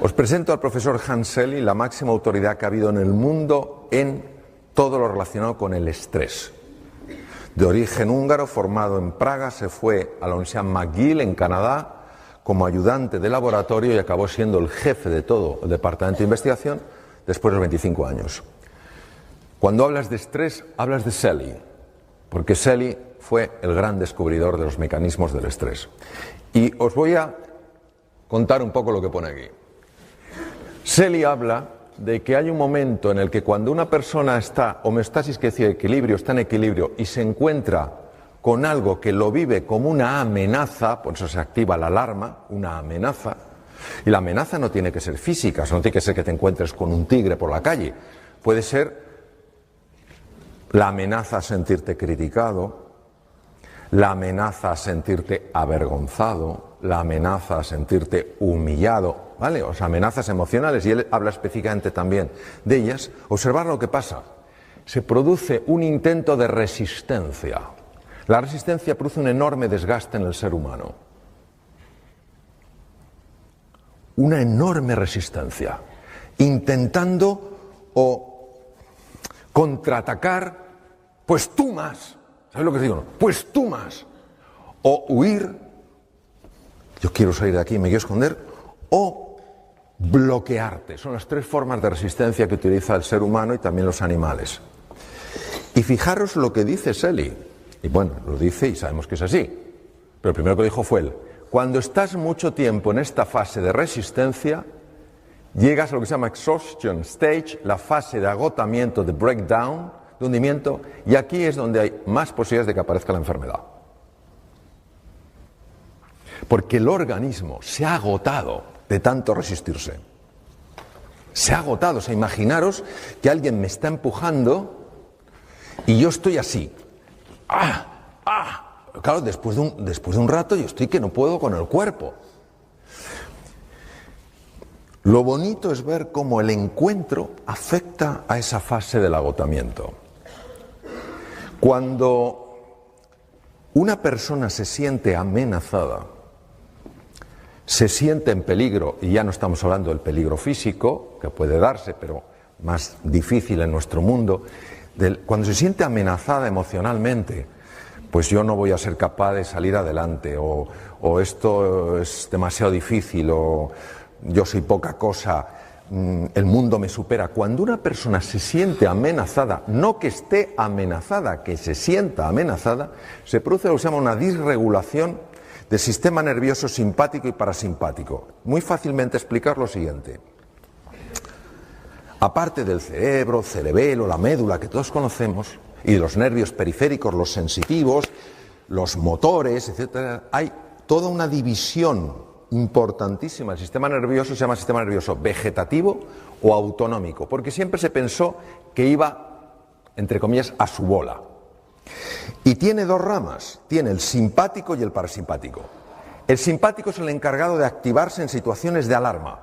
Os presento al profesor Hans Selye, la máxima autoridad que ha habido en el mundo en todo lo relacionado con el estrés. De origen húngaro, formado en Praga, se fue a la Universidad McGill en Canadá como ayudante de laboratorio y acabó siendo el jefe de todo el departamento de investigación después de los 25 años. Cuando hablas de estrés, hablas de Selye, porque Selye fue el gran descubridor de los mecanismos del estrés. Y os voy a contar un poco lo que pone aquí. Selye habla de que hay un momento en el que cuando una persona está homeostasis, que decir equilibrio, está en equilibrio y se encuentra con algo que lo vive como una amenaza, por eso se activa la alarma, una amenaza, y la amenaza no tiene que ser física, no tiene que ser que te encuentres con un tigre por la calle, puede ser la amenaza a sentirte criticado, la amenaza a sentirte avergonzado, la amenaza a sentirte humillado, ¿vale? O sea, amenazas emocionales, y él habla específicamente también de ellas. Observar lo que pasa. Se produce un intento de resistencia. La resistencia produce un enorme desgaste en el ser humano. Una enorme resistencia. Intentando contraatacar, pues tú más. ¿Sabes lo que digo? Pues tú más. O huir. Yo quiero salir de aquí, me quiero esconder. O bloquearte. Son las tres formas de resistencia que utiliza el ser humano y también los animales. Y fijaros lo que dice Selye. Y bueno, lo dice y sabemos que es así. Pero el primero que dijo fue él. Cuando estás mucho tiempo en esta fase de resistencia, llegas a lo que se llama exhaustion stage, la fase de agotamiento, de breakdown, de hundimiento, y aquí es donde hay más posibilidades de que aparezca la enfermedad. Porque el organismo se ha agotado de tanto resistirse. Se ha agotado. O sea, imaginaros que alguien me está empujando y yo estoy así. Claro, después de un rato yo estoy que no puedo con el cuerpo. Lo bonito es ver cómo el encuentro afecta a esa fase del agotamiento. Cuando una persona se siente amenazada, se siente en peligro, y ya no estamos hablando del peligro físico, que puede darse, pero más difícil en nuestro mundo, cuando se siente amenazada emocionalmente, pues yo no voy a ser capaz de salir adelante, o esto es demasiado difícil, o yo soy poca cosa, el mundo me supera. Cuando una persona se siente amenazada, no que esté amenazada, que se sienta amenazada, se produce lo que se llama una disregulación del sistema nervioso simpático y parasimpático. Muy fácilmente explicar lo siguiente. Aparte del cerebro, cerebelo, la médula que todos conocemos, y los nervios periféricos, los sensitivos, los motores, etc., hay toda una división importantísima. El sistema nervioso se llama sistema nervioso vegetativo o autonómico, porque siempre se pensó que iba, entre comillas, a su bola. Y tiene dos ramas, tiene el simpático y el parasimpático. El simpático es el encargado de activarse en situaciones de alarma,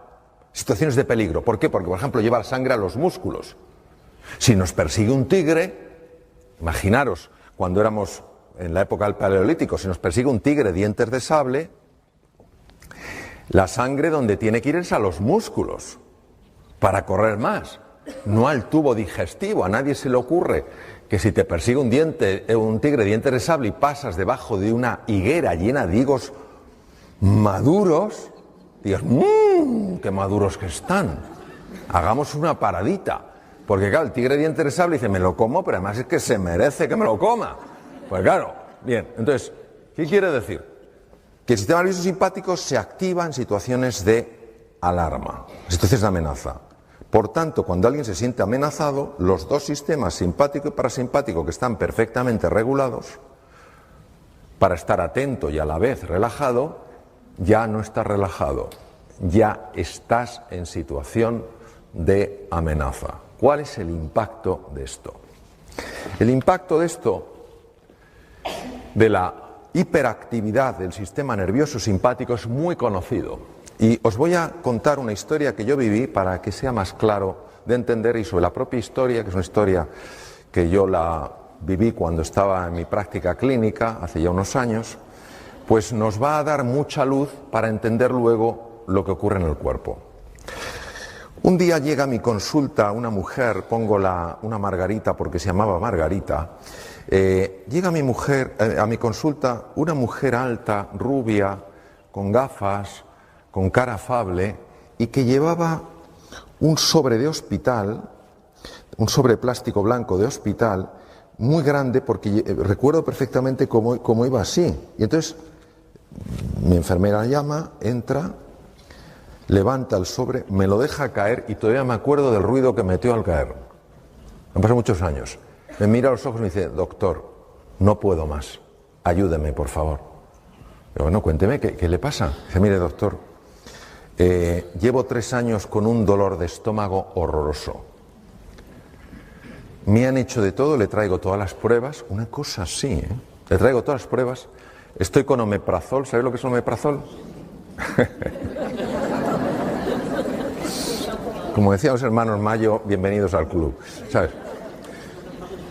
situaciones de peligro. ¿Por qué? Porque, por ejemplo, lleva la sangre a los músculos. Si nos persigue un tigre, imaginaros, cuando éramos en la época del Paleolítico, si nos persigue un tigre dientes de sable, la sangre donde tiene que ir es a los músculos para correr más, no al tubo digestivo. A nadie se le ocurre que si te persigue un tigre dientes de sable y pasas debajo de una higuera llena de higos maduros, digas, ¡qué maduros que están! Hagamos una paradita. Porque claro, el tigre dientes de sable dice, me lo como, pero además es que se merece que me lo coma. Pues claro, bien, entonces, ¿qué quiere decir? Que el sistema nervioso simpático se activa en situaciones de alarma, situaciones de amenaza. Por tanto, cuando alguien se siente amenazado, los dos sistemas, simpático y parasimpático, que están perfectamente regulados, para estar atento y a la vez relajado, ya no estás relajado, ya estás en situación de amenaza. ¿Cuál es el impacto de esto? El impacto de esto, de la hiperactividad del sistema nervioso simpático, es muy conocido. Y os voy a contar una historia que yo viví para que sea más claro de entender, y sobre la propia historia, que es una historia que yo la viví cuando estaba en mi práctica clínica, hace ya unos años, pues nos va a dar mucha luz para entender luego lo que ocurre en el cuerpo. Un día llega a mi consulta una mujer, pongo una Margarita porque se llamaba Margarita. Llega a mi consulta una mujer alta, rubia, con gafas, con cara afable, y que llevaba un sobre de hospital, un sobre plástico blanco de hospital, muy grande, porque recuerdo perfectamente cómo iba así. Y entonces mi enfermera llama, entra, levanta el sobre, me lo deja caer y todavía me acuerdo del ruido que metió al caer. Han pasado muchos años. Me mira a los ojos y me dice: doctor, no puedo más, ayúdeme, por favor. Digo: bueno, cuénteme, ¿qué le pasa? Dice: mire, doctor, llevo 3 años con un dolor de estómago horroroso. Me han hecho de todo, le traigo todas las pruebas, una cosa así, ¿eh? Le traigo todas las pruebas, estoy con omeprazol, ¿sabes lo que es omeprazol? Como decían los hermanos Mayo, bienvenidos al club, ¿sabes?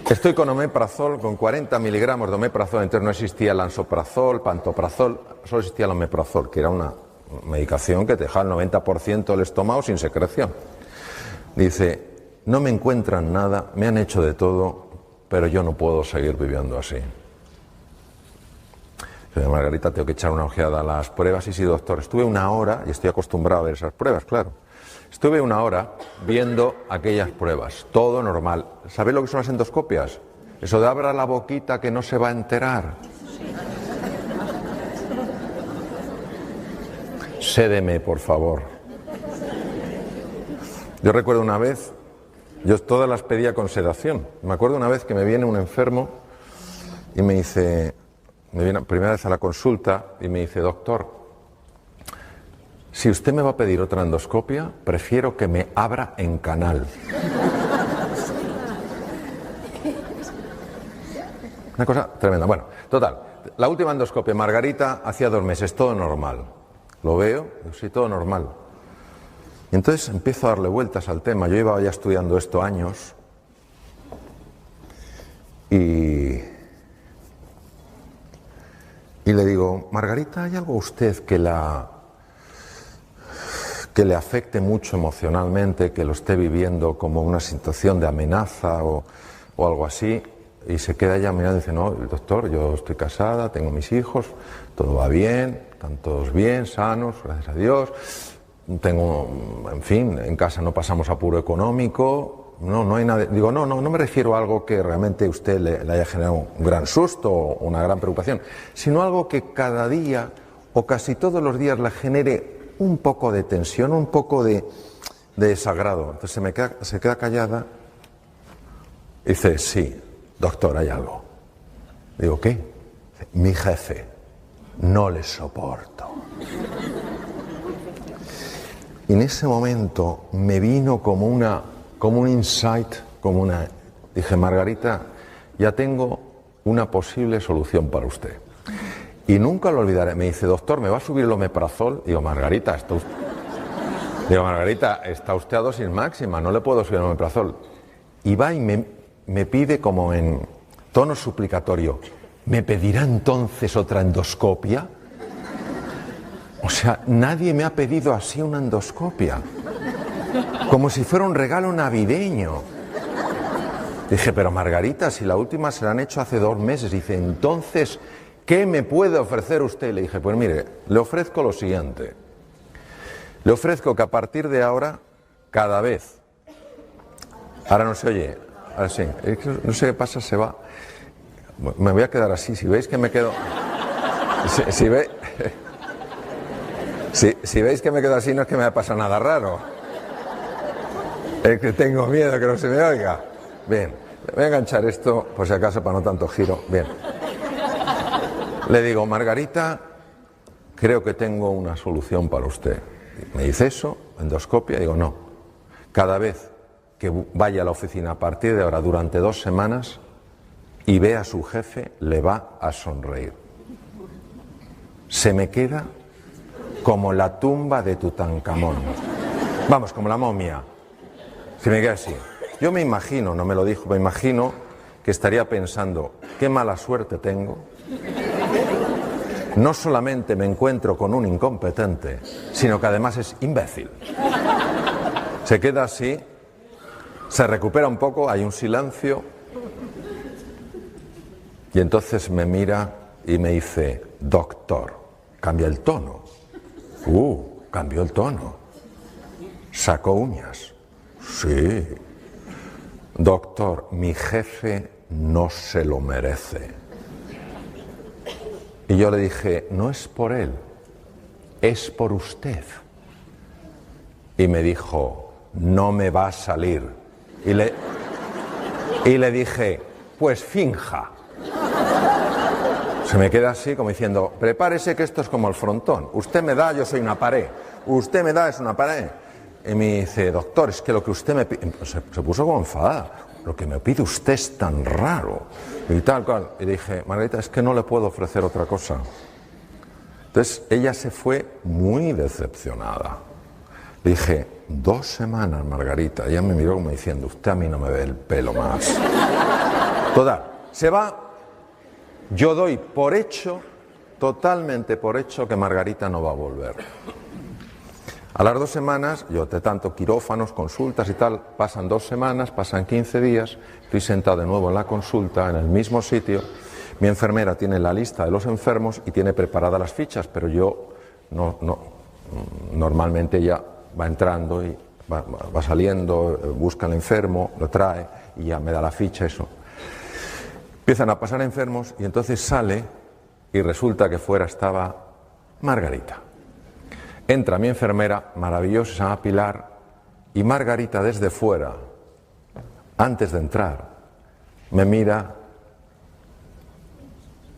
Estoy con omeprazol, con 40 miligramos de omeprazol, entonces no existía el lansoprazol, pantoprazol, solo existía el omeprazol, que era una medicación que te dejaba el 90% del estómago sin secreción. Dice: no me encuentran nada, me han hecho de todo, pero yo no puedo seguir viviendo así. Dice: Margarita, tengo que echar una ojeada a las pruebas. Y sí, doctor, estuve 1 hora, y estoy acostumbrado a ver esas pruebas, claro. Estuve 1 hora viendo aquellas pruebas, todo normal. ¿Sabéis lo que son las endoscopias? Eso de abra la boquita que no se va a enterar. Sédeme, por favor. Yo recuerdo una vez, yo todas las pedía con sedación. Me acuerdo una vez que me viene un enfermo y me dice, me viene primera vez a la consulta y me dice: doctor, si usted me va a pedir otra endoscopia, prefiero que me abra en canal. Una cosa tremenda. Bueno, total, la última endoscopia, Margarita, hacía 2 meses, todo normal. Lo veo, sí, todo normal. Y entonces empiezo a darle vueltas al tema. Yo iba ya estudiando esto años y le digo: Margarita, ¿hay algo a usted que le afecte mucho emocionalmente, que lo esté viviendo como una situación de amenaza o algo así? Y se queda ella mirando y dice: no, doctor, yo estoy casada, tengo mis hijos, todo va bien, están todos bien, sanos, gracias a Dios. Tengo, en fin, en casa no pasamos apuro económico, no hay nada. Digo: no me refiero a algo que realmente a usted le haya generado un gran susto o una gran preocupación, sino algo que cada día o casi todos los días le genere un poco de tensión, un poco de desagrado. Entonces se queda callada y dice: sí, doctor, hay algo. Digo: ¿qué? Dice: mi jefe, no le soporto. Y en ese momento me vino como un insight, dije: Margarita, ya tengo una posible solución para usted. Y nunca lo olvidaré. Me dice: doctor, ¿me va a subir el omeprazol? Digo: Margarita, está usted a dosis máxima, no le puedo subir el omeprazol. Y va y me pide, como en tono suplicatorio: ¿me pedirá entonces otra endoscopia? O sea, nadie me ha pedido así una endoscopia. Como si fuera un regalo navideño. Dije: pero Margarita, si la última se la han hecho hace 2 meses. Dice: entonces, ¿qué me puede ofrecer usted? Le dije: pues mire, le ofrezco lo siguiente. Le ofrezco que a partir de ahora, cada vez... Ahora no se oye. Ahora sí. No sé qué pasa, se va. Me voy a quedar así. Si veis que me quedo... Si veis que me quedo así, no es que me haya pasado nada raro. Es que tengo miedo que no se me oiga. Bien. Voy a enganchar esto, por si acaso, para no tanto giro. Bien. Le digo: Margarita, creo que tengo una solución para usted. Me dice eso, endoscopia. Digo: no. Cada vez que vaya a la oficina a partir de ahora durante 2 semanas y vea a su jefe, le va a sonreír. Se me queda como la tumba de Tutankamón. Vamos, como la momia. Se me queda así. Yo me imagino, no me lo dijo, me imagino que estaría pensando: qué mala suerte tengo. No solamente me encuentro con un incompetente, sino que además es imbécil. Se queda así, se recupera un poco, hay un silencio, y entonces me mira y me dice, doctor, cambia el tono. Cambió el tono. Sacó uñas. Sí. Doctor, mi jefe no se lo merece. Y yo le dije, no es por él, es por usted. Y me dijo, no me va a salir. Y le dije, pues finja. Se me queda así como diciendo, prepárese que esto es como el frontón. Usted me da, yo soy una pared. Usted me da, es una pared. Y me dice, doctor, es que lo que usted me pide... Se puso como enfadada. Lo que me pide usted es tan raro. Y tal cual. Y dije, Margarita, es que no le puedo ofrecer otra cosa. Entonces ella se fue muy decepcionada. Le dije, 2 semanas, Margarita. Ella me miró como diciendo, usted a mí no me ve el pelo más. Total, se va. Yo doy por hecho, totalmente por hecho, que Margarita no va a volver. A las 2 semanas, yo de tanto quirófanos, consultas y tal, pasan 2 semanas, pasan 15 días, estoy sentado de nuevo en la consulta, en el mismo sitio. Mi enfermera tiene la lista de los enfermos y tiene preparadas las fichas, pero yo normalmente ella va entrando y va saliendo, busca al enfermo, lo trae y ya me da la ficha, eso. Empiezan a pasar enfermos y entonces sale y resulta que fuera estaba Margarita. Entra mi enfermera, maravillosa, se llama Pilar, y Margarita desde fuera, antes de entrar, me mira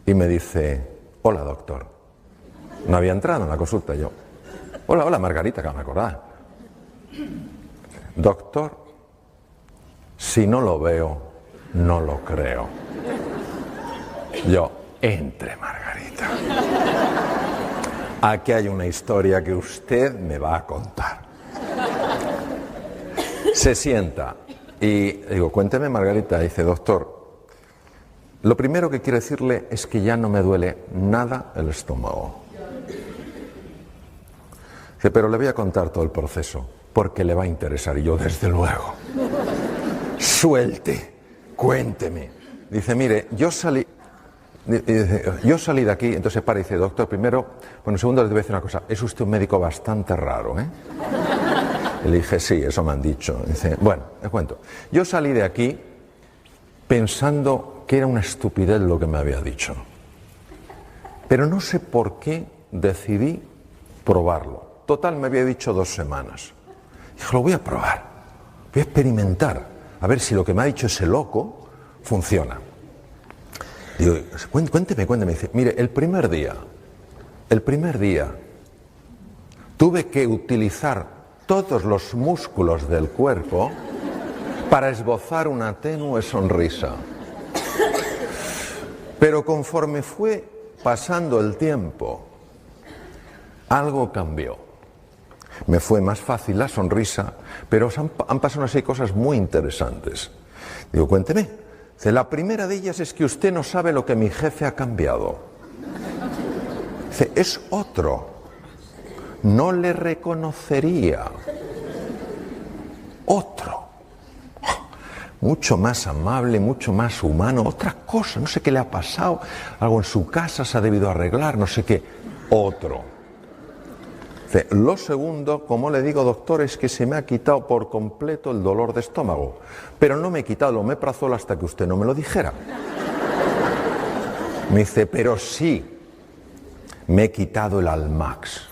y me dice, hola doctor. No había entrado en la consulta yo. Hola Margarita, que me acordaba. Doctor, si no lo veo, no lo creo. Yo, entre Margarita. Aquí hay una historia que usted me va a contar. Se sienta y digo, cuénteme Margarita. Dice, doctor, lo primero que quiero decirle es que ya no me duele nada el estómago. Dice, pero le voy a contar todo el proceso, porque le va a interesar. Y yo, desde luego. Suelte, cuénteme. Dice, mire, yo salí de aquí, entonces para y dice, doctor, primero, segundo le voy a decir una cosa, es usted un médico bastante raro, ¿eh? Y le dije, sí, eso me han dicho. Dice, bueno, les cuento. Yo salí de aquí pensando que era una estupidez lo que me había dicho. Pero no sé por qué decidí probarlo. Total, me había dicho 2 semanas. Dije, lo voy a probar, voy a experimentar, a ver si lo que me ha dicho ese loco funciona. Digo, cuénteme. Dice, mire, el primer día, tuve que utilizar todos los músculos del cuerpo para esbozar una tenue sonrisa. Pero conforme fue pasando el tiempo, algo cambió. Me fue más fácil la sonrisa, pero han pasado una serie de cosas muy interesantes. Digo, cuénteme. Dice, la primera de ellas es que usted no sabe lo que mi jefe ha cambiado. Dice, es otro. No le reconocería. Otro. Mucho más amable, mucho más humano. Otra cosa, no sé qué le ha pasado. Algo en su casa se ha debido arreglar, no sé qué. Otro. Dice, lo segundo, como le digo, doctor, es que se me ha quitado por completo el dolor de estómago. Pero no me he quitado el omeprazol hasta que usted no me lo dijera. Me dice, pero sí, me he quitado el Almax.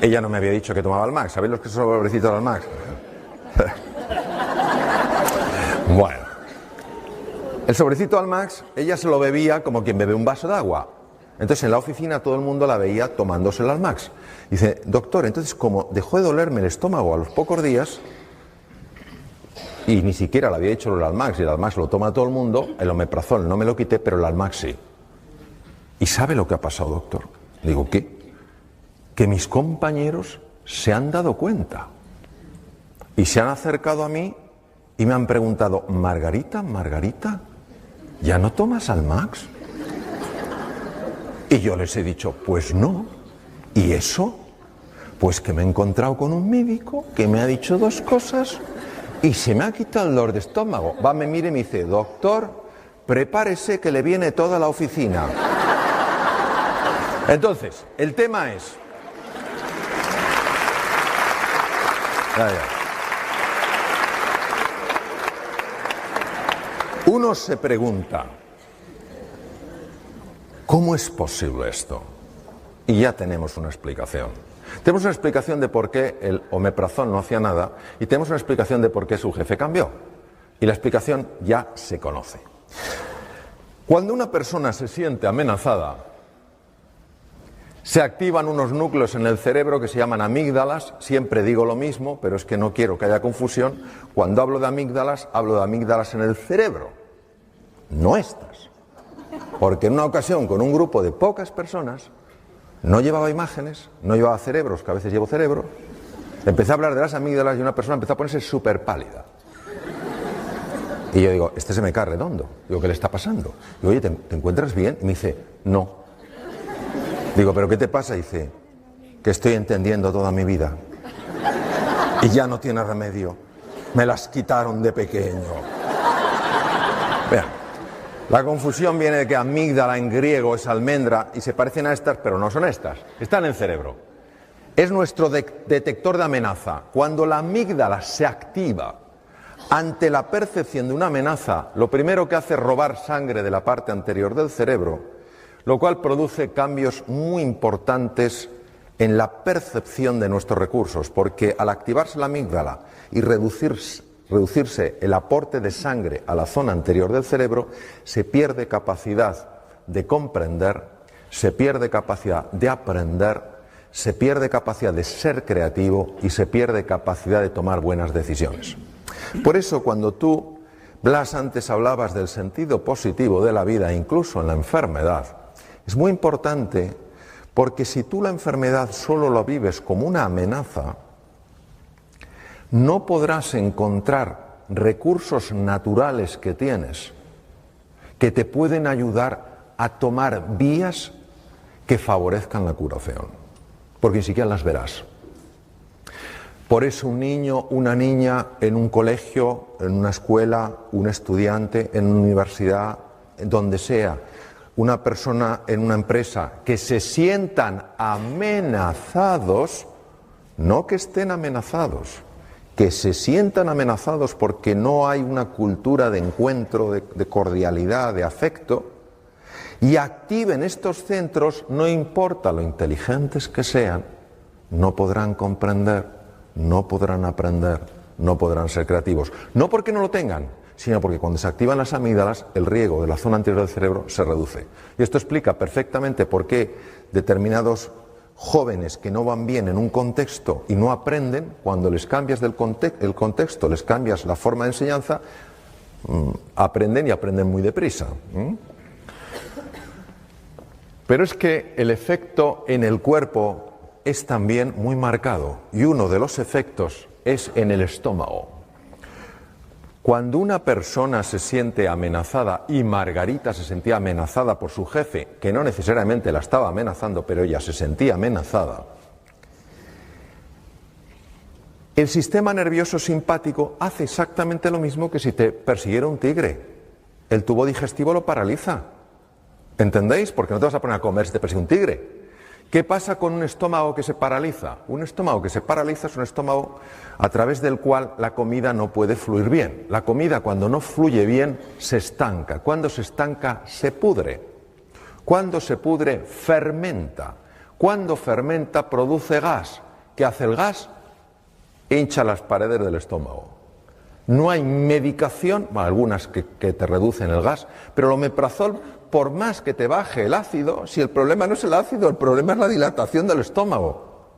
Ella no me había dicho que tomaba Almax. ¿Sabéis los que son sobrecitos del Almax? Bueno, el sobrecito Almax, ella se lo bebía como quien bebe un vaso de agua. Entonces en la oficina todo el mundo la veía tomándose el Almax. Dice, doctor, entonces como dejó de dolerme el estómago a los pocos días, y ni siquiera le había hecho el Almax, y el Almax lo toma todo el mundo, el omeprazol no me lo quité, pero el Almax sí. ¿Y sabe lo que ha pasado, doctor? Digo, ¿qué? Que mis compañeros se han dado cuenta y se han acercado a mí y me han preguntado, Margarita, ¿ya no tomas Almax? Y yo les he dicho, pues no. ¿Y eso? Pues que me he encontrado con un médico que me ha dicho dos cosas y se me ha quitado el dolor de estómago. Va, me mira y me dice, doctor, prepárese que le viene toda la oficina. Entonces, el tema es... Uno se pregunta, ¿cómo es posible esto? Y ya tenemos una explicación. Tenemos una explicación de por qué el omeprazol no hacía nada y tenemos una explicación de por qué su jefe cambió. Y la explicación ya se conoce. Cuando una persona se siente amenazada, se activan unos núcleos en el cerebro que se llaman amígdalas. Siempre digo lo mismo, pero es que no quiero que haya confusión. Cuando hablo de amígdalas en el cerebro, no estas. Porque en una ocasión, con un grupo de pocas personas, no llevaba imágenes, no llevaba cerebros, que a veces llevo cerebro, empecé a hablar de las amígdalas y una persona empezó a ponerse súper pálida. Y yo digo, este se me cae redondo. Digo, ¿qué le está pasando? Digo, oye, ¿te encuentras bien? Y me dice, no. Digo, ¿pero qué te pasa? Y dice, que estoy entendiendo toda mi vida. Y ya no tiene remedio. Me las quitaron de pequeño. Vean, la confusión viene de que amígdala en griego es almendra y se parecen a estas, pero no son estas. Están en el cerebro. Es nuestro detector de amenaza. Cuando la amígdala se activa ante la percepción de una amenaza, lo primero que hace es robar sangre de la parte anterior del cerebro, lo cual produce cambios muy importantes en la percepción de nuestros recursos, porque al activarse la amígdala y reducirse el aporte de sangre a la zona anterior del cerebro, se pierde capacidad de comprender, se pierde capacidad de aprender, se pierde capacidad de ser creativo y se pierde capacidad de tomar buenas decisiones. Por eso, cuando tú, Blas, antes hablabas del sentido positivo de la vida, incluso en la enfermedad, es muy importante, porque si tú la enfermedad solo la vives como una amenaza, no podrás encontrar recursos naturales que tienes que te pueden ayudar a tomar vías que favorezcan la curación, porque ni siquiera las verás. Por eso un niño, una niña en un colegio, en una escuela, un estudiante en una universidad, donde sea, una persona en una empresa, que se sientan amenazados, no que estén amenazados, que se sientan amenazados porque no hay una cultura de encuentro, de cordialidad, de afecto, y activen estos centros, no importa lo inteligentes que sean, no podrán comprender, no podrán aprender, no podrán ser creativos. No porque no lo tengan, sino porque cuando se activan las amígdalas, el riego de la zona anterior del cerebro se reduce. Y esto explica perfectamente por qué determinados jóvenes que no van bien en un contexto y no aprenden, cuando les cambias el contexto, les cambias la forma de enseñanza, aprenden y aprenden muy deprisa. Pero es que el efecto en el cuerpo es también muy marcado, y uno de los efectos es en el estómago. Cuando una persona se siente amenazada, y Margarita se sentía amenazada por su jefe, que no necesariamente la estaba amenazando, pero ella se sentía amenazada, el sistema nervioso simpático hace exactamente lo mismo que si te persiguiera un tigre. El tubo digestivo lo paraliza. ¿Entendéis? Porque no te vas a poner a comer si te persigue un tigre. ¿Qué pasa con un estómago que se paraliza? Un estómago que se paraliza es un estómago a través del cual la comida no puede fluir bien. La comida, cuando no fluye bien, se estanca. Cuando se estanca, se pudre. Cuando se pudre, fermenta. Cuando fermenta, produce gas. ¿Qué hace el gas? Hincha las paredes del estómago. No hay medicación, algunas que te reducen el gas, pero el omeprazol, por más que te baje el ácido, si el problema no es el ácido, el problema es la dilatación del estómago.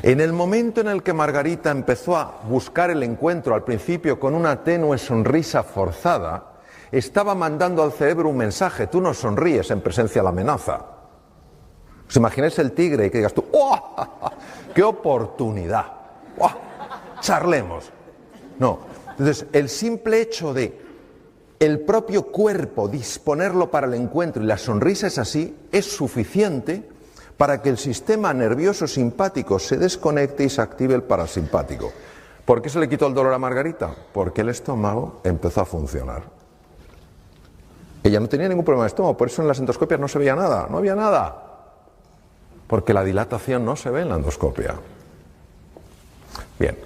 En el momento en el que Margarita empezó a buscar el encuentro, al principio con una tenue sonrisa forzada, estaba mandando al cerebro un mensaje: tú no sonríes en presencia de la amenaza. ¿Os imagináis el tigre y que digas tú, ¡oh! ¡Qué oportunidad! ¡Oh! ¡Charlemos! No. Entonces, el simple hecho de el propio cuerpo disponerlo para el encuentro, y la sonrisa es así, es suficiente para que el sistema nervioso simpático se desconecte y se active el parasimpático. ¿Por qué se le quitó el dolor a Margarita? Porque el estómago empezó a funcionar. Ella no tenía ningún problema de estómago, por eso en las endoscopias no se veía nada, no había nada. Porque la dilatación no se ve en la endoscopia. Bien.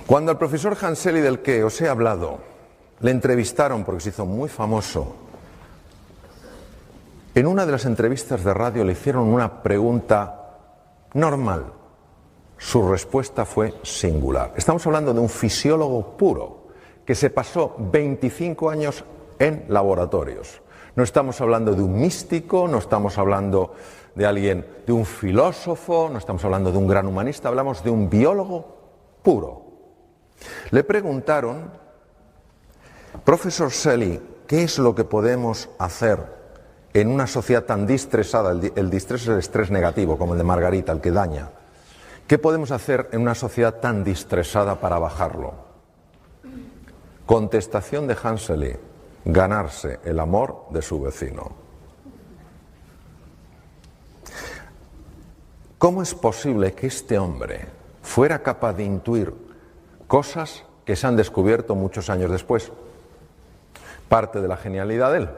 Cuando al profesor Hanseli, del que os he hablado, le entrevistaron porque se hizo muy famoso, en una de las entrevistas de radio le hicieron una pregunta normal. Su respuesta fue singular. Estamos hablando de un fisiólogo puro que se pasó 25 años en laboratorios. No estamos hablando de un místico, no estamos hablando de alguien, de un filósofo, no estamos hablando de un gran humanista, hablamos de un biólogo puro. Le preguntaron, profesor Celi, ¿qué es lo que podemos hacer en una sociedad tan distresada? El distrés es el estrés negativo, como el de Margarita, el que daña. ¿Qué podemos hacer en una sociedad tan distresada para bajarlo? Contestación de Hanseli: ganarse el amor de su vecino. ¿Cómo es posible que este hombre fuera capaz de intuir cosas que se han descubierto muchos años después? Parte de la genialidad de él.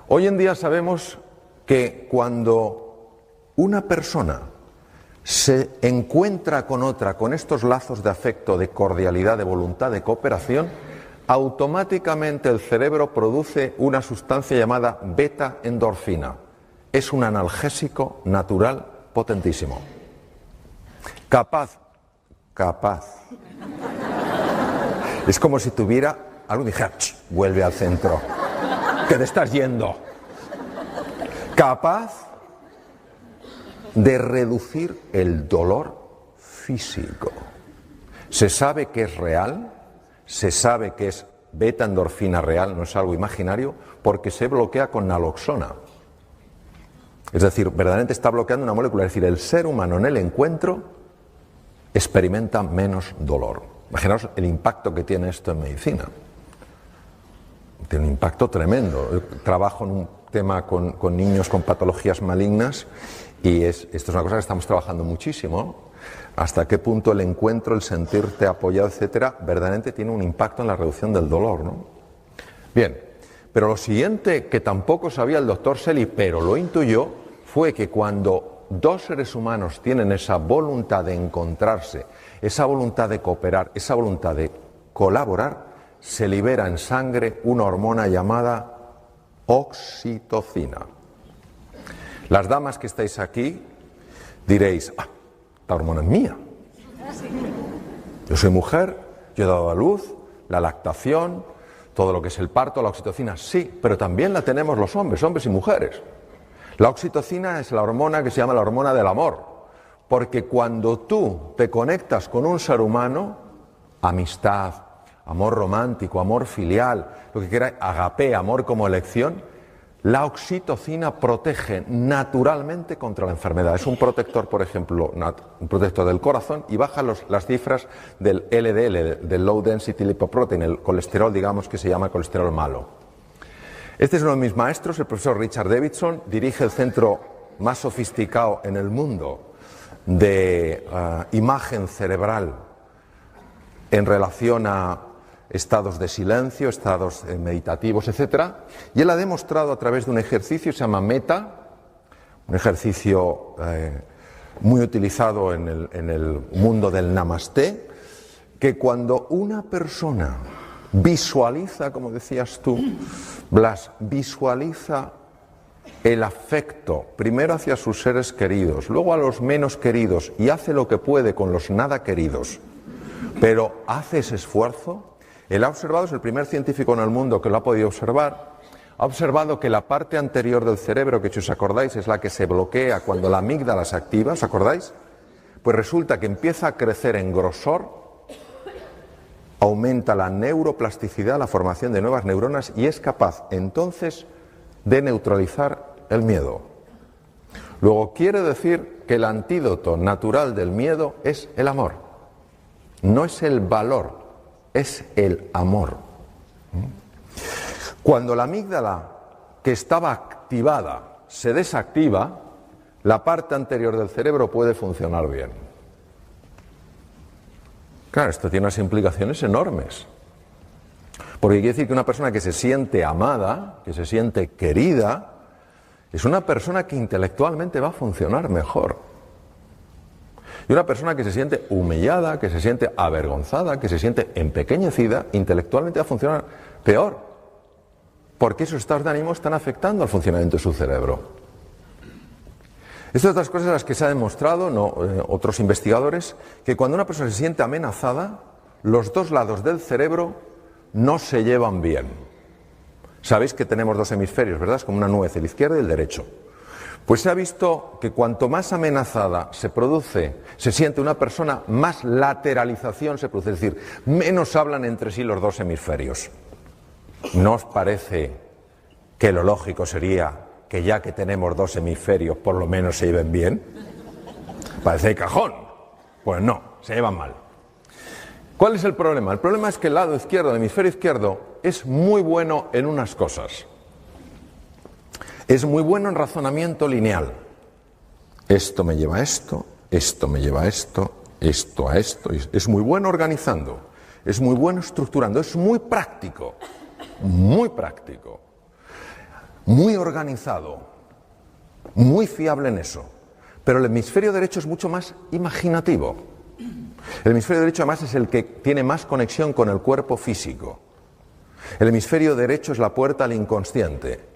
Hoy en día sabemos que cuando una persona se encuentra con otra, con estos lazos de afecto, de cordialidad, de voluntad, de cooperación, automáticamente el cerebro produce una sustancia llamada beta-endorfina. Es un analgésico natural potentísimo. Capaz. Es como si tuviera algo y dijera, vuelve al centro, que te estás yendo. Capaz de reducir el dolor físico. Se sabe que es real, se sabe que es beta-endorfina real, no es algo imaginario, porque se bloquea con naloxona. Es decir, verdaderamente está bloqueando una molécula. Es decir, el ser humano en el encuentro experimenta menos dolor. Imaginaos el impacto que tiene esto en medicina. Tiene un impacto tremendo. Yo trabajo en un tema con niños con patologías malignas y esto es una cosa que estamos trabajando muchísimo. Hasta qué punto el encuentro, el sentirte apoyado, etcétera, verdaderamente tiene un impacto en la reducción del dolor, ¿no? Bien, pero lo siguiente que tampoco sabía el doctor Celi, pero lo intuyó, fue que cuando dos seres humanos tienen esa voluntad de encontrarse, esa voluntad de cooperar, esa voluntad de colaborar, se libera en sangre una hormona llamada oxitocina. Las damas que estáis aquí diréis, esta hormona es mía. Yo soy mujer, yo he dado a luz, la lactación, todo lo que es el parto, la oxitocina, sí, pero también la tenemos los hombres y mujeres. La oxitocina es la hormona que se llama la hormona del amor, porque cuando tú te conectas con un ser humano, amistad, amor romántico, amor filial, lo que quieras, agape, amor como elección, la oxitocina protege naturalmente contra la enfermedad. Es un protector, por ejemplo, un protector del corazón y baja las cifras del LDL, del Low Density Lipoprotein, el colesterol, digamos, que se llama colesterol malo. Este es uno de mis maestros, el profesor Richard Davidson, dirige el centro más sofisticado en el mundo de imagen cerebral en relación a estados de silencio, estados meditativos, etc. Y él ha demostrado a través de un ejercicio, se llama Meta, un ejercicio muy utilizado en el mundo del Namasté, que cuando una persona visualiza, como decías tú, Blas, visualiza el afecto, primero hacia sus seres queridos, luego a los menos queridos, y hace lo que puede con los nada queridos, pero hace ese esfuerzo. Él ha observado, es el primer científico en el mundo que lo ha podido observar, ha observado que la parte anterior del cerebro, que si os acordáis es la que se bloquea cuando la amígdala se activa, ¿os acordáis? Pues resulta que empieza a crecer en grosor, aumenta la neuroplasticidad, la formación de nuevas neuronas y es capaz entonces de neutralizar el miedo. Luego quiere decir que el antídoto natural del miedo es el amor, no es el valor. Es el amor. Cuando la amígdala, que estaba activada, se desactiva, la parte anterior del cerebro puede funcionar bien. Claro, esto tiene unas implicaciones enormes. Porque quiere decir que una persona que se siente amada, que se siente querida, es una persona que intelectualmente va a funcionar mejor. Y una persona que se siente humillada, que se siente avergonzada, que se siente empequeñecida, intelectualmente va a funcionar peor. Porque esos estados de ánimo están afectando al funcionamiento de su cerebro. Estas son otras cosas a las que se ha demostrado, otros investigadores, que cuando una persona se siente amenazada, los dos lados del cerebro no se llevan bien. Sabéis que tenemos dos hemisferios, ¿verdad? Es como una nuez, el izquierdo y el derecho. Pues se ha visto que cuanto más amenazada se siente una persona, más lateralización se produce, es decir, menos hablan entre sí los dos hemisferios. ¿No os parece que lo lógico sería que ya que tenemos dos hemisferios, por lo menos se lleven bien? Parece de cajón. Pues no, se llevan mal. ¿Cuál es el problema? El problema es que el lado izquierdo, el hemisferio izquierdo, es muy bueno en unas cosas. Es muy bueno en razonamiento lineal. Esto me lleva a esto, esto me lleva a esto, esto a esto. Es muy bueno organizando, es muy bueno estructurando, es muy práctico, muy organizado, muy fiable en eso. Pero el hemisferio derecho es mucho más imaginativo. El hemisferio derecho además es el que tiene más conexión con el cuerpo físico. El hemisferio derecho es la puerta al inconsciente.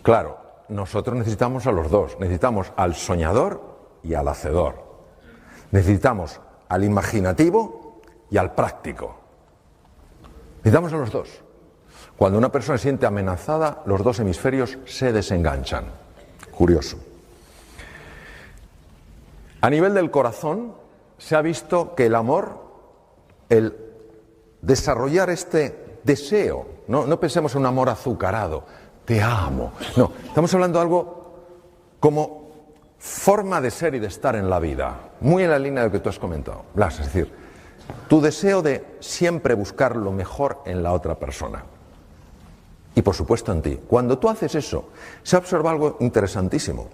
Claro, nosotros necesitamos a los dos. Necesitamos al soñador y al hacedor. Necesitamos al imaginativo y al práctico. Necesitamos a los dos. Cuando una persona se siente amenazada, los dos hemisferios se desenganchan. Curioso. A nivel del corazón, se ha visto que el amor, el desarrollar este deseo, no pensemos en un amor azucarado, te amo, no, estamos hablando de algo como forma de ser y de estar en la vida, muy en la línea de lo que tú has comentado, Blas, es decir, tu deseo de siempre buscar lo mejor en la otra persona. Y por supuesto en ti. Cuando tú haces eso, se observa algo interesantísimo.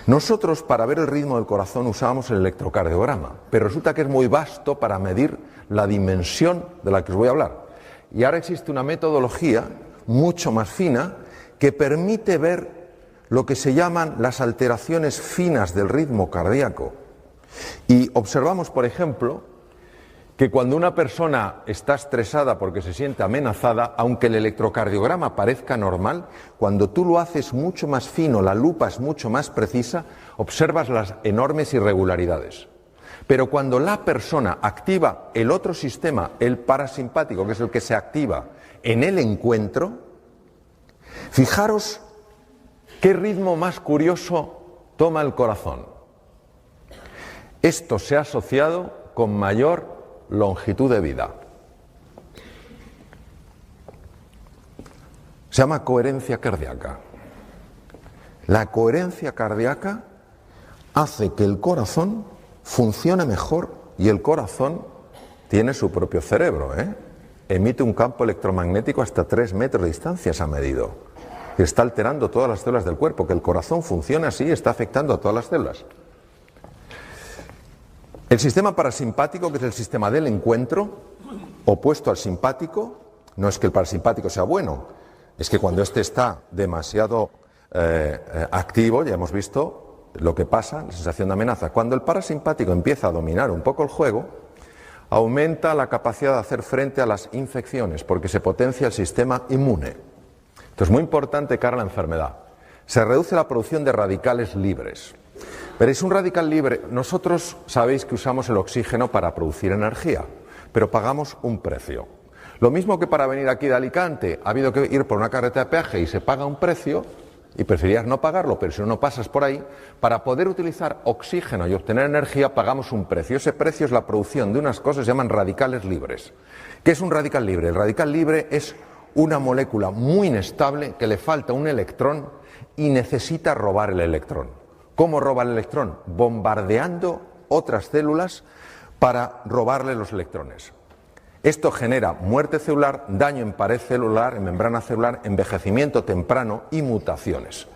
Nosotros para ver el ritmo del corazón usábamos el electrocardiograma, pero resulta que es muy vasto para medir la dimensión de la que os voy a hablar. Y ahora existe una metodología mucho más fina que permite ver lo que se llaman las alteraciones finas del ritmo cardíaco. Y observamos, por ejemplo, que cuando una persona está estresada porque se siente amenazada, aunque el electrocardiograma parezca normal, cuando tú lo haces mucho más fino, la lupa es mucho más precisa, observas las enormes irregularidades. Pero cuando la persona activa el otro sistema, el parasimpático, que es el que se activa en el encuentro, fijaros qué ritmo más curioso toma el corazón. Esto se ha asociado con mayor longitud de vida. Se llama coherencia cardíaca. La coherencia cardíaca hace que el corazón funcione mejor y el corazón tiene su propio cerebro, Emite un campo electromagnético hasta 3 metros de distancia, se ha medido. Está alterando todas las células del cuerpo. Que el corazón funcione así está afectando a todas las células. El sistema parasimpático, que es el sistema del encuentro, opuesto al simpático, no es que el parasimpático sea bueno, es que cuando este está demasiado activo, ya hemos visto lo que pasa, la sensación de amenaza. Cuando el parasimpático empieza a dominar un poco el juego, aumenta la capacidad de hacer frente a las infecciones, porque se potencia el sistema inmune. Esto es muy importante cara a la enfermedad. Se reduce la producción de radicales libres. Veréis, un radical libre, nosotros sabéis que usamos el oxígeno para producir energía, pero pagamos un precio. Lo mismo que para venir aquí de Alicante ha habido que ir por una carretera de peaje y se paga un precio, y preferirías no pagarlo, pero si no pasas por ahí, para poder utilizar oxígeno y obtener energía pagamos un precio. Ese precio es la producción de unas cosas que se llaman radicales libres. ¿Qué es un radical libre? El radical libre es una molécula muy inestable que le falta un electrón y necesita robar el electrón. ¿Cómo roba el electrón? Bombardeando otras células para robarle los electrones. Esto genera muerte celular, daño en pared celular, en membrana celular, envejecimiento temprano y mutaciones.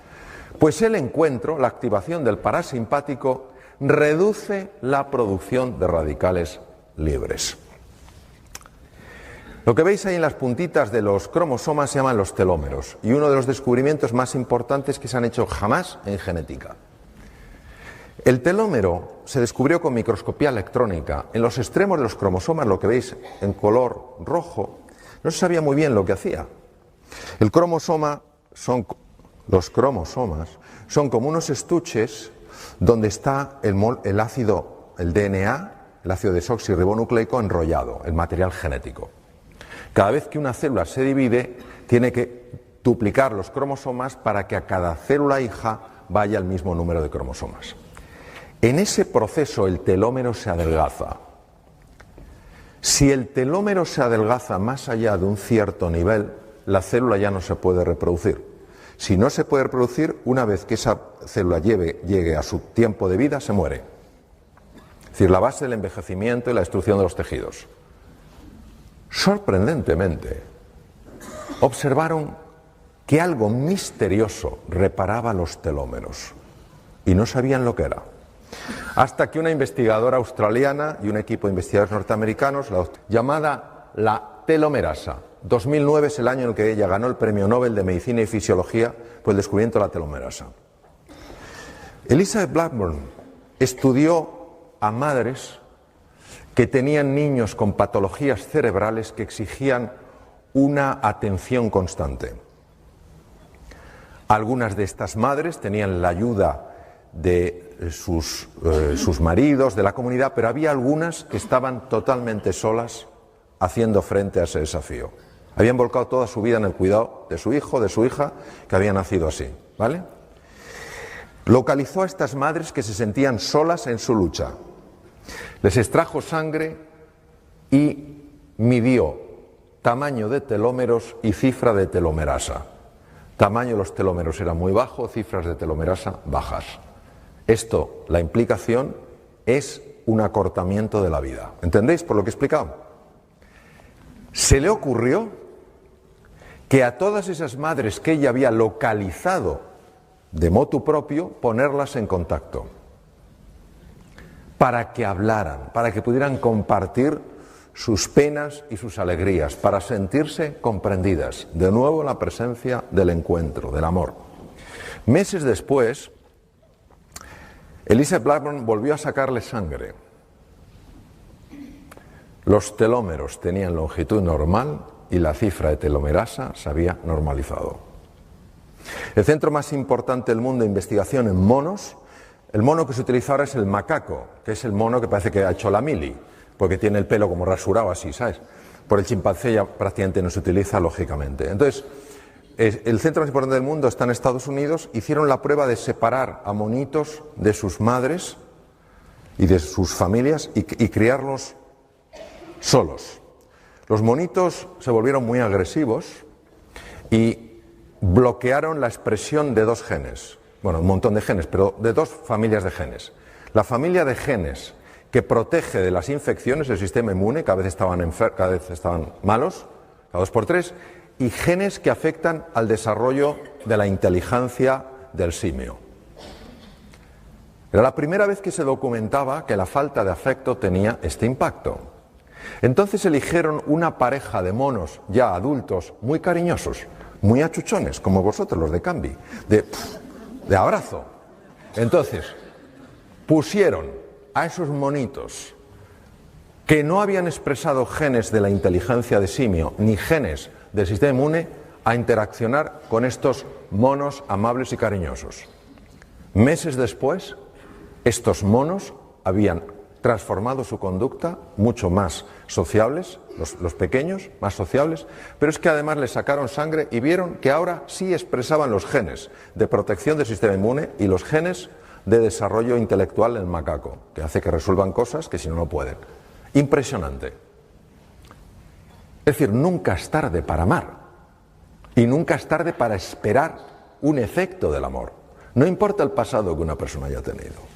Pues el encuentro, la activación del parasimpático, reduce la producción de radicales libres. Lo que veis ahí en las puntitas de los cromosomas se llaman los telómeros, y uno de los descubrimientos más importantes que se han hecho jamás en genética. El telómero se descubrió con microscopía electrónica. En los extremos de los cromosomas, lo que veis en color rojo, no se sabía muy bien lo que hacía. Los cromosomas son como unos estuches donde está el ácido, el DNA, el ácido desoxirribonucleico enrollado, el material genético. Cada vez que una célula se divide, tiene que duplicar los cromosomas para que a cada célula hija vaya el mismo número de cromosomas. En ese proceso el telómero se adelgaza. Si el telómero se adelgaza más allá de un cierto nivel, la célula ya no se puede reproducir. Si no se puede reproducir, una vez que esa célula llegue a su tiempo de vida, se muere. Es decir, la base del envejecimiento y la destrucción de los tejidos. Sorprendentemente, observaron que algo misterioso reparaba los telómeros y no sabían lo que era. Hasta que una investigadora australiana y un equipo de investigadores norteamericanos, llamada la telomerasa, 2009 es el año en el que ella ganó el Premio Nobel de Medicina y Fisiología por el descubrimiento de la telomerasa. Elizabeth Blackburn estudió a madres que tenían niños con patologías cerebrales que exigían una atención constante. Algunas de estas madres tenían la ayuda de sus maridos, de la comunidad, pero había algunas que estaban totalmente solas haciendo frente a ese desafío. Habían volcado toda su vida en el cuidado de su hijo, de su hija, que había nacido así, ¿vale? Localizó a estas madres que se sentían solas en su lucha. Les extrajo sangre y midió tamaño de telómeros y cifra de telomerasa. Tamaño de los telómeros era muy bajo, cifras de telomerasa bajas. Esto, la implicación, es un acortamiento de la vida. ¿Entendéis por lo que he explicado? Se le ocurrió que a todas esas madres que ella había localizado de motu propio, ponerlas en contacto, para que hablaran, para que pudieran compartir sus penas y sus alegrías, para sentirse comprendidas. De nuevo la presencia del encuentro, del amor. Meses después, Elizabeth Blackburn volvió a sacarle sangre. Los telómeros tenían longitud normal y la cifra de telomerasa se había normalizado. El centro más importante del mundo de investigación en monos, el mono que se utiliza ahora es el macaco, que es el mono que parece que ha hecho la mili, porque tiene el pelo como rasurado así, ¿sabes? Por el chimpancé ya prácticamente no se utiliza, lógicamente. Entonces, el centro más importante del mundo está en Estados Unidos. Hicieron la prueba de separar a monitos de sus madres y de sus familias y criarlos solos. Los monitos se volvieron muy agresivos y bloquearon la expresión de dos genes. Bueno, un montón de genes, pero de dos familias de genes. La familia de genes que protege de las infecciones el sistema inmune, cada vez estaban malos, cada 2 por 3, y genes que afectan al desarrollo de la inteligencia del simio. Era la primera vez que se documentaba que la falta de afecto tenía este impacto. Entonces eligieron una pareja de monos ya adultos muy cariñosos, muy achuchones, como vosotros los de Cambi, de abrazo. Entonces pusieron a esos monitos que no habían expresado genes de la inteligencia de simio ni genes del sistema inmune a interaccionar con estos monos amables y cariñosos. Meses después, estos monos habían transformado su conducta, mucho más sociables, los pequeños, más sociables, pero es que además les sacaron sangre y vieron que ahora sí expresaban los genes de protección del sistema inmune y los genes de desarrollo intelectual en el macaco, que hace que resuelvan cosas que si no, no pueden. Impresionante. Es decir, nunca es tarde para amar y nunca es tarde para esperar un efecto del amor. No importa el pasado que una persona haya tenido.